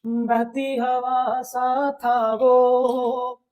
बहती हवा सा था वो,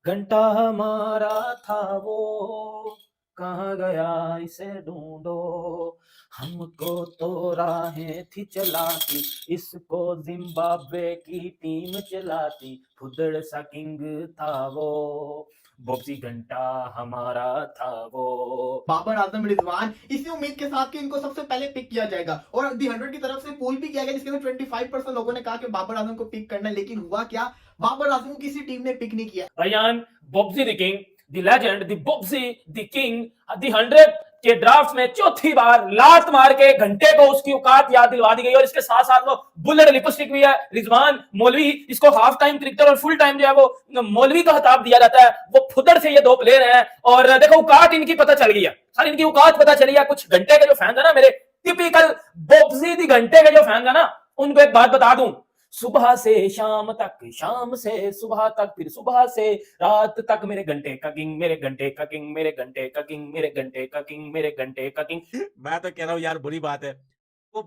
घंटा हमारा था वो, कहाँ गया इसे ढूंढो। हमको तो राहें थी चलाती, इसको जिम्बाब्वे की टीम चलाती, फुदड़ सा किंग था वो, बॉक्सी घंटा हमारा था वो। बाबर आजम रिजवान इसी उम्मीद के साथ कि इनको सबसे पहले पिक किया जाएगा और दी 100 की तरफ से पोल भी किया गया जिसके अंदर 25% लोगों ने कहा कि बाबर आजम को पिक करना है, लेकिन हुआ क्या, बाबर आजम को किसी टीम ने पिक नहीं किया। Ryan Bobji the king, the legend, the Bobji the king, the 100 के ड्राफ्ट में चौथी बार लात मार के घंटे को उसकी औकात याद दिलवा दी गई। और इसके साथ साथ वो बुलेट लिपस्टिक भी है रिजवान मौलवी, इसको हाफ टाइम क्रिकेटर और फुल टाइम जो है वो मौलवी का खिताब दिया जाता है। वो फुदड़ से ये दो प्लेयर हैं और देखो औकात इनकी पता चल गई है, सर इनकी औकात पता चली है। कुछ घंटे के जो फैंस है ना, मेरे टिपिकल बॉब्जी द घंटे के जो फैंस है ना, उनको एक बात बता दूं, सुबह से शाम तक, शाम से सुबह तक, फिर सुबह से रात तक मेरे घंटे का किंग, मेरे घंटे का किंग, मेरे घंटे का किंग, मेरे घंटे का किंग, मेरे घंटे का किंग। मैं तो कह रहा हूँ यार बुरी बात है। वो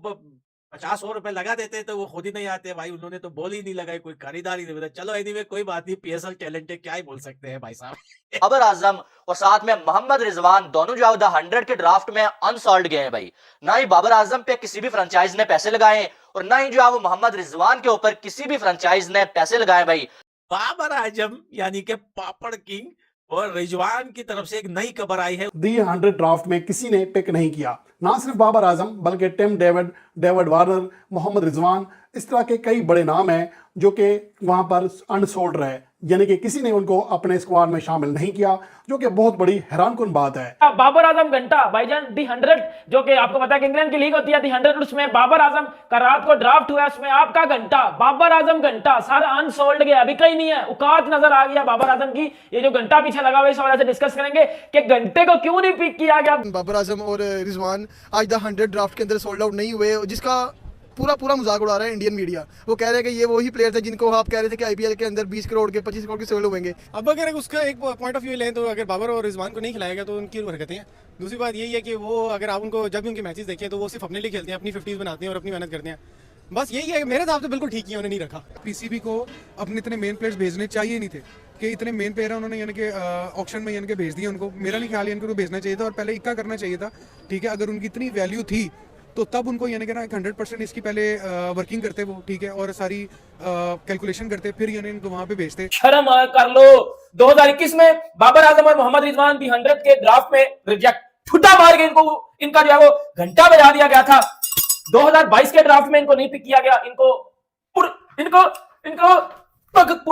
50-100 रुपए लगा देते तो वो खुद ही नहीं आते भाई, उन्होंने तो बोल ही नहीं लगाई, कोई खरीदार ही नहीं बता। चलो एनीवे कोई बात नहीं, पीएसएल टैलेंट है, क्या ही बोल सकते हैं भाई साहब। बाबर आजम और साथ में मोहम्मद रिजवान दोनों जो है 100 के ड्राफ्ट में अनसॉल्व गए हैं भाई। ना ही बाबर आजम पे किसी भी फ्रेंचाइज ने पैसे लगाए और ना ही जो है वो मोहम्मद रिजवान के ऊपर किसी भी फ्रेंचाइज ने पैसे लगाए भाई। बाबर आजम यानी कि पापड़ किंग और रिजवान की तरफ से एक नई खबर आई है। दी 100 ड्राफ्ट में किसी ने पिक नहीं किया, ना सिर्फ बाबर आजम बल्कि Tim David, David Warner, Mohammad Rizwan, इस तरह के कई बड़े नाम हैं जो कि वहां पर अनसोल्ड रहे, यानी कि किसी ने उनको अपने स्क्वाड में शामिल नहीं किया, जो कि बहुत बड़ी हैरानकुन बात है। बाबर आजम घंटा भाईजान दी 100, जो कि आपको पता है कि इंग्लैंड की लीग होती है दी 100, उसमें बाबर आजम का रात को ड्राफ्ट हुआ है, उसमें आपका घंटा बाबर आजम घंटा सारा अनसोल्ड गया, अभी कहीं नहीं है। औकात नजर आ गया बाबर आजम की, ये जो घंटा पीछे लगा हुआ है इस वजह से डिस्कस करेंगे कि घंटे को क्यों नहीं पिक किया गया। बाबर आजम और रिजवान आज द 100 ड्राफ्ट के अंदर सोल्ड आउट नहीं हुए, जिसका पूरा मजाक उड़ा रहा है इंडियन मीडिया। वो कह रहे हैं कि ये वही प्लेयर थे जिनको आप कह रहे थे कि आईपीएल के अंदर 20 करोड़ के 25 करोड़ के सोल्ड होंगे। अब अगर उसका एक पॉइंट ऑफ व्यू लें तो अगर बाबर और रिजवान को नहीं खिलाएगा तो उनकी हरकतें हैं। दूसरी बात यही है कि वो अगर आप उनको जब भी उनके मैचेस देखें तो वो सिर्फ अपने लिए खेलते हैं, अपनी 50s बनाते हैं और अपनी मेहनत करते हैं। बस यही है, मेरे हिसाब से बिल्कुल ठीक ही उन्होंने नहीं रखा। पीसीबी को अपने इतने मेन प्लेयर्स भेजने चाहिए नहीं थे कि इतने मेन प्लेयर उन्होंने यानी कि ऑक्शन में यानी कि भेज दिए उनको। मेरा नहीं ख्याल है इनको भेजना चाहिए था और पहले इक्का करना चाहिए था। ठीक है, अगर उनकी इतनी वैल्यू थी तो तब उनको यानी कि ना 100% इसकी पहले वर्किंग करते वो, ठीक है, और सारी कैलकुलेशन करते, फिर यानी इनको वहां पे भेजते। शर्म कर लो, 2021 में बाबर आजम और मोहम्मद रिजवान दी 100 के ड्राफ्ट में रिजेक्ट, ठुड्डा मार के इनको, इनका जो है वो घंटा बजा दिया गया था। 2022 के ड्राफ्ट में इनको नहीं पिक किया गया, इनको पुड़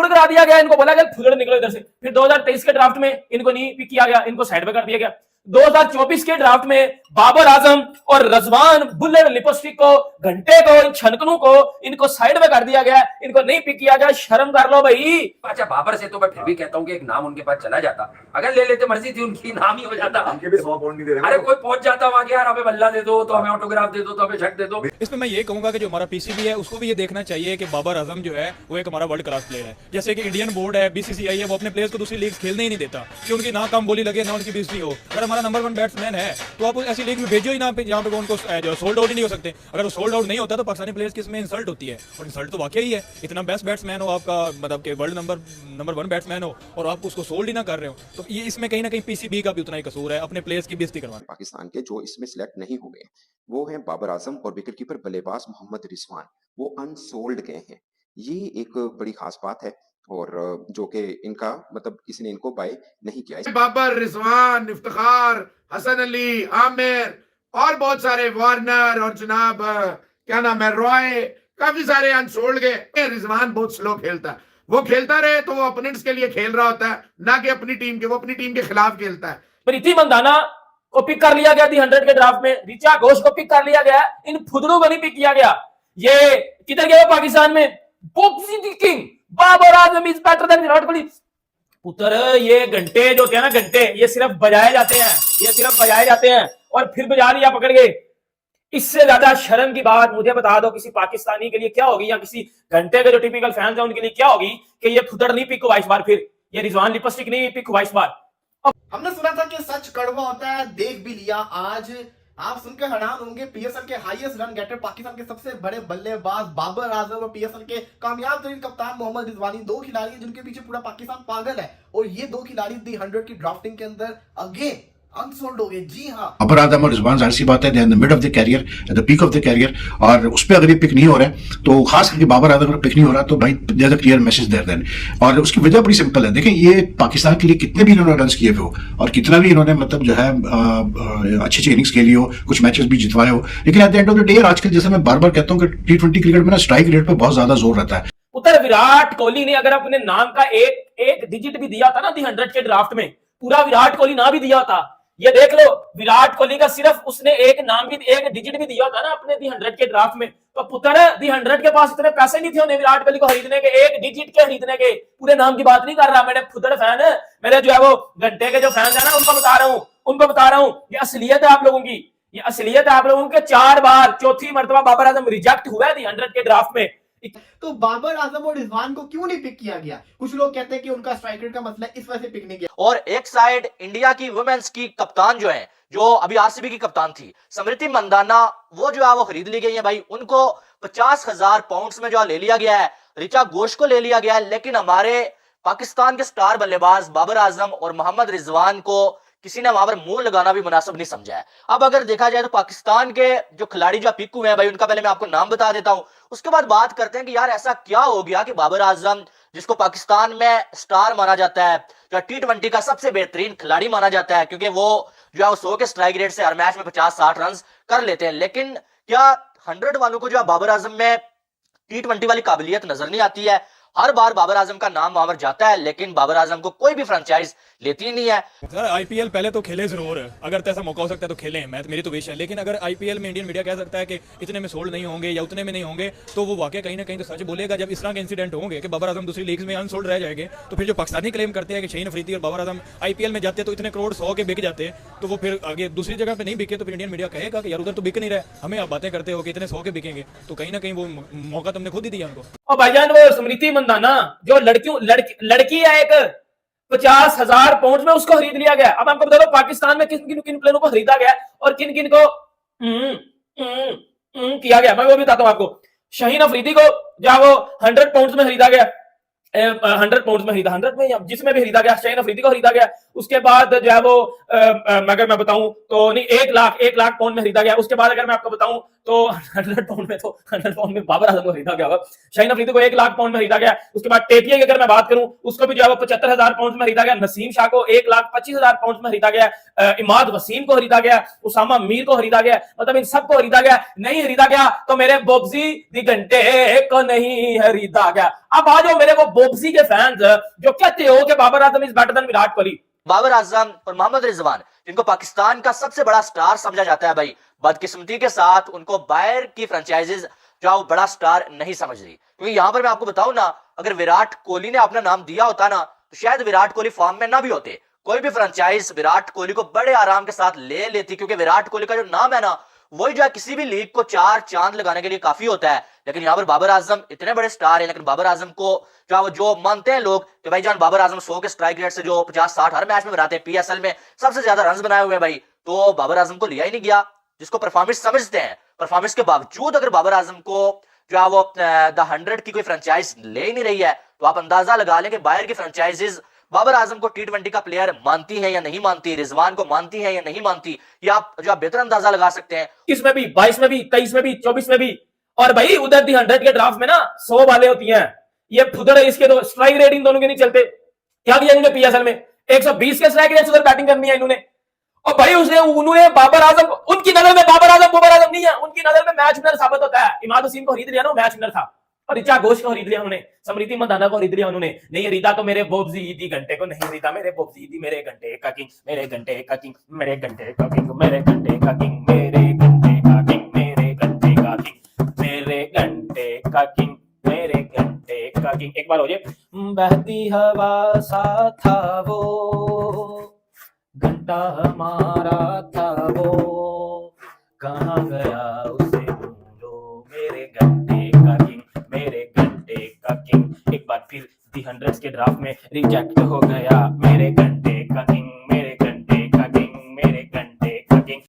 करा दिया गया, इनको बोला गया फुदड़ निकलो इधर से। फिर 2023 के ड्राफ्ट में इनको नहीं पिक किया गया, इनको साइड पे कर दिया गया। 2024 के ड्राफ्ट में बाबर आजम और रजवान बुलेट लिपस्टिक को, घंटे को, इन छनकनों को इनको साइड में कर दिया गया, इनको नहीं पिक किया गया। शर्म कर लो भाई। अच्छा बाबर से तो मैं फिर भी कहता हूँ कि एक नाम उनके पास चला जाता, अगर ले लेते मर्जी थी उनकी, नाम ही हो जाता। उनके भी 100 पॉइंट नहीं दे रहे। अरे कोई पहुंच जाता वहां के, यार हमें बल्ला दे दो, तो हमें ऑटोग्राफ दे दो, तो हमें झट दे दो। इसमें मैं ये कहूंगा कि जो हमारा पीसीबी है उसको भी ये देखना चाहिए कि बाबर आजम जो है वो एक हमारा वर्ल्ड क्लास प्लेयर है। जैसे कि इंडियन बोर्ड है, बीसीसीआई है, वो अपने प्लेयर्स को दूसरी लीग खेलने ही नहीं देता कि उनकी ना कम बोली लगे ना उनकी बेइज्जती हो। अगर हमारा नंबर 1 बैट्समैन है तो आप ऐसी लीग में भेजो ही ना जहाँ पे उनको जो सोल्ड आउट ही नहीं हो सकते। अगर वो सोल्ड आउट नहीं होता तो पाकिस्तानी प्लेयर्स की इसमें इंसल्ट होती है, और इंसल्ट तो वाकई ही है। इतना बेस्ट बैट्समैन हो आपका, मतलब कि वर्ल्ड नंबर 1 बैट्समैन हो और आप उसको सोल्ड ही ना कर रहे हो, तो ये इसमें कहीं ना कहीं पीसीबी का भी उतना ही कसूर है, अपने प्लेयर्स की बेइज्जती करवाना। पाकिस्तान के जो इसमें सिलेक्ट नहीं हुए वो हैं बाबर आजम और विकेट कीपर बल्लेबाज मोहम्मद रिजवान, वो अनसोल्ड गए हैं। ये एक बड़ी खास बात है और जो कि इनका मतलब किसी ने इनको बाय नहीं किया। बाबर, रिजवान, इफ्तिखार, हसन अली, आमिर और बहुत सारे, वार्नर और जनाब क्या नाम है, रॉय, काफी सारे अनसोल्ड गए। रिजवान बहुत स्लो खेलता है, वो खेलता रहे तो वो ओपोनेंट्स के लिए खेल रहा होता है, ना कि अपनी टीम के। वो अपनी टीम के खिलाफ खेलता है। प्रीति मंदाना को पिक कर लिया गया थी 100 के ड्राफ्ट में, रिचा घोष को पिक कर लिया गया, इन फुदड़ों को नहीं पिक किया गया। ये किधर गया पाकिस्तान में, boxing king Babar Azam is better than Virat Kohli. पुत्र ये घंटे जो थे ना, घंटे ये सिर्फ बजाए जाते हैं, ये सिर्फ बजाए जाते हैं और फिर बजा लिया पकड़ के। इससे ज्यादा शर्म की बात मुझे बता दो किसी पाकिस्तानी के लिए क्या होगी, या किसी घंटे के जो टिपिकल फैंस हैं उनके लिए क्या होगी कि ये फुदड़ नहीं पिक हुआ इस बार, फिर ये रिजवान लिपस्टिक नहीं पिक हुआ इस बार। हमने सुना था कि सच कड़वा होता है, देख भी लिया। आज आप सुनकर हैरान होंगे, पीएसएल के हाईएस्ट रन गेटर, पाकिस्तान के सबसे बड़े बल्लेबाज बाबर आजम और पीएसएल के कामयाब तरीन कप्तान मोहम्मद रिजवानी, दो खिलाड़ी हैं जिनके पीछे पूरा पाकिस्तान पागल है। और ये दो खिलाड़ी दी 100 की ड्राफ्टिंग के अंदर अगेन अनसोल्ड हो गए। जी हाँ, बाबर आजम और रिजवान जाहिर सी बात है, they are in the mid of the career, at the peak of the career, और उस पर अगर ये पिक नहीं हो रहा है तो खास करके बाबर आजम अगर पिक नहीं हो रहा तो भाई there is a clear message there then. और उसकी वजह बड़ी सिंपल है, देखें ये पाकिस्तान के लिए कितने भी इन्होंने रन किए हुए हो और कितना भी इन्होंने मतलब जो है अच्छी अच्छी इनिंग्स खेली हो, कुछ मैचेस भी जितवाए हो, लेकिन at the end of the day आजकल जैसे मैं बार बार कहता हूँ कि T20 क्रिकेट में ना स्ट्राइक रेट पर बहुत ज्यादा जोर रहता है। उधर विराट कोहली ने अगर अपने नाम का एक डिजिट भी दिया था ना दी 100 के ड्राफ्ट में, पूरा विराट कोहली ना भी दिया होता, ये देख लो विराट कोहली का सिर्फ उसने एक नाम भी, एक डिजिट भी दिया था ना अपने दी 100 के ड्राफ्ट में, तो पुत्र दी 100 के पास इतने पैसे नहीं थे उन्हें विराट कोहली को खरीदने के, एक डिजिट के खरीदने के, पूरे नाम की बात नहीं कर रहा। मेरे फुदड़ फैन है, मेरे जो है वो घंटे के जो फैन है ना, उनको बता रहा हूं ये असलियत है आप लोगों की, ये असलियत है आप लोगों के। 4 बार, चौथी मर्तबा बाबर आजम रिजेक्ट हुआ है दी 100 के ड्राफ्ट में। तो बाबर आजम और रिजवान को क्यों नहीं पिक किया गया? कुछ लोग कहते हैं कि उनका स्ट्राइक रेट का मसला है, इस वजह से पिक नहीं किया। और एक साइड इंडिया की वुमेन्स की कप्तान जो है, जो अभी आरसीबी की कप्तान थी स्मृति मंदाना, वो जो है वो खरीद ली गई है भाई, उनको 50,000 पाउंड्स में जो ले लिया गया है। ऋचा घोष को ले लिया गया है, लेकिन हमारे पाकिस्तान के स्टार बल्लेबाज बाबर आजम और मोहम्मद रिजवान को किसी ने वहां पर मुंह लगाना भी मुनासिब नहीं समझा है। अब अगर देखा जाए तो पाकिस्तान के जो खिलाड़ी जो पिक हुए हैं भाई, उनका पहले मैं आपको नाम बता देता हूं, उसके बाद बात करते हैं कि यार ऐसा क्या हो गया कि बाबर आजम, जिसको पाकिस्तान में स्टार माना जाता है, जो T20 का सबसे बेहतरीन खिलाड़ी माना जाता है, क्योंकि वो जो है 100 के स्ट्राइक रेट से हर मैच में 50-60 रन कर लेते हैं, लेकिन क्या 100 वालों को जो बाबर आजम में T20 वाली काबिलियत नजर नहीं आती है? हर बार बाबर आजम का नाम वहां पर जाता है, लेकिन बाबर आजम को कोई भी फ्रेंचाइज लेती नहीं है। सर आईपीएल पहले तो खेले जरूर है, अगर ऐसा मौका हो सकता है तो खेलें, मैं मेरी तो विश है, लेकिन अगर आईपीएल में इंडियन मीडिया कह सकता है कि इतने में सोल्ड नहीं होंगे या उतने में नहीं होंगे, तो वो वाकई कहीं ना कहीं तो सच बोलेगा। जब इस तरह के इंसिडेंट होंगे कि बाबर आजम दूसरी लीग्स में अनसोल्ड रह जाएंगे, तो फिर जो पाकिस्तानी क्लेम करते हैं कि शाहीन अफरीदी और बाबर आजम आईपीएल में जाते तो इतने करोड़ 100 के बिक जाते, तो वो फिर आगे दूसरी जगह पे नहीं बिके, तो फिर इंडियन मीडिया कहेगा कि यार उधर तो बिक नहीं रहा, हमें आप बातें करते हो कि इतने 100 के बिकेंगे, तो कहीं ना कहीं वो मौका तुमने खुद ही दिया उनको। और भाईजान वो स्मृति मंदाना जो लड़की है एक, 50,000 पाउंड में उसको खरीद लिया गया। अब आपको बता दो पाकिस्तान में किन किन प्लेयरों को खरीदा गया और किन किन को किया गया, मैं वो भी बताता हूं आपको। शाहीन अफरीदी को जब वो 100 पाउंड में खरीदा गया, 100 पाउंड में खरीदा, 100 में जिसमें भी खरीदा गया, शाहीन अफरीदी को खरीदा गया। उसके बाद जो है वो अगर मैं बताऊं तो नहीं, 1 लाख पाउंड में खरीदा गया। उसके बाद अगर मैं आपको बताऊं तो 100 पाउंड में बाबर आजम को खरीदा गया, शाहीन अफरीदी को 1 लाख पाउंड में खरीदा गया। उसके बाद टेपिया की अगर मैं बात करूं, उसको भी जो है वो 75,000 पाउंड में खरीदा गया। नसीम शाह को 1,25,000 पाउंड में खरीदा गया। इमाद वसीम को खरीदा गया, उसामा मीर को खरीदा गया, मतलब इन सबको खरीदा गया। नहीं खरीदा गया तो मेरे बोब्जी दी घंटे को नहीं खरीदा गया। अब आ जाओ मेरे को बोब्जी के फैंस जो कहते हो कि Babar Azam is better than Virat Kohli. Babar Azam और मोहम्मद रिजवान, जिनको पाकिस्तान का सबसे बड़ा स्टार समझा जाता है भाई, बदकिस्मती के साथ उनको बाहर की फ्रेंचाइजीज जो बड़ा स्टार नहीं समझ रही। क्योंकि यहां पर मैं आपको बताऊं ना, अगर विराट कोहली ने अपना नाम दिया होता ना, तो शायद विराट कोहली फॉर्म में ना भी होते, कोई भी फ्रेंचाइज विराट कोहली को बड़े आराम के साथ ले लेती, क्योंकि विराट कोहली का जो नाम है ना, वही जो है किसी भी लीग को 4 चांद लगाने के लिए काफी होता है। लेकिन यहाँ पर बाबर आजम इतने बड़े स्टार हैं, लेकिन बाबर आजम को जो मानते हैं लोग कि भाई जान बाबर आजम 100 के स्ट्राइक रेट से जो 50-60 हर मैच में बनाते हैं, पीएसएल में सबसे ज्यादा रन बनाए हुए हैं भाई, तो बाबर आजम को लिया ही नहीं गया, जिसको परफॉर्मेंस समझते हैं। परफॉर्मेंस के बावजूद अगर बाबर आजम को जो है वो द 100 की कोई फ्रेंचाइज ले ही नहीं रही है, तो आप अंदाजा लगा लें कि बाहर की फ्रेंचाइजेज बाबर आजम को T20 का प्लेयर मानती है या नहीं मानती, रिजवान को मानती है या नहीं मानती, ये आप जो बेहतर अंदाजा लगा सकते हैं। इसमें भी 22 में भी 23 में भी 24 में भी। और भाई उधर दी 100 के ड्राफ्ट में ना 100 वाले होती हैं, ये फुदर है, इसके तो स्ट्राइक रेट इन दोनों के नहीं चलते। क्या किया इन्होंने पीएसएल में 120 के स्ट्राइक रेट से उधर बैटिंग करनी है इन्होंने। और भाई उन्होंने बाबर आजम, उनकी नजर में बाबर आजम नहीं है, उनकी नजर में मैच विनर साबित होता है। इमाद वसीम को खरीद लिया ना, मैच विनर था। और ऋचा घोष को खरीद लिया उन्होंने, स्मृति मंदाना को खरीद लिया उन्होंने। नहीं खरीदा तो मेरे बोब्जी दी घंटे को नहीं खरीदा, मेरे बोब्जी दी मेरे घंटे का किंग, मेरे घंटे का किंग, मेरे घंटे का किंग, मेरे घंटे का किंग, मेरे घंटे का किंग, मेरे घंटे का किंग, मेरे घंटे का किंग, मेरे घंटे का किंग। एक बार हो जाए। बहती हवा सा था वो, घंटा हमारा था वो, कहाँ गया उसे ढूंढो, मेरे घंटे का किंग, मेरे घंटे का किंग। एक बार फिर दी 100 के ड्राफ्ट में रिजेक्ट हो गया, मेरे घंटे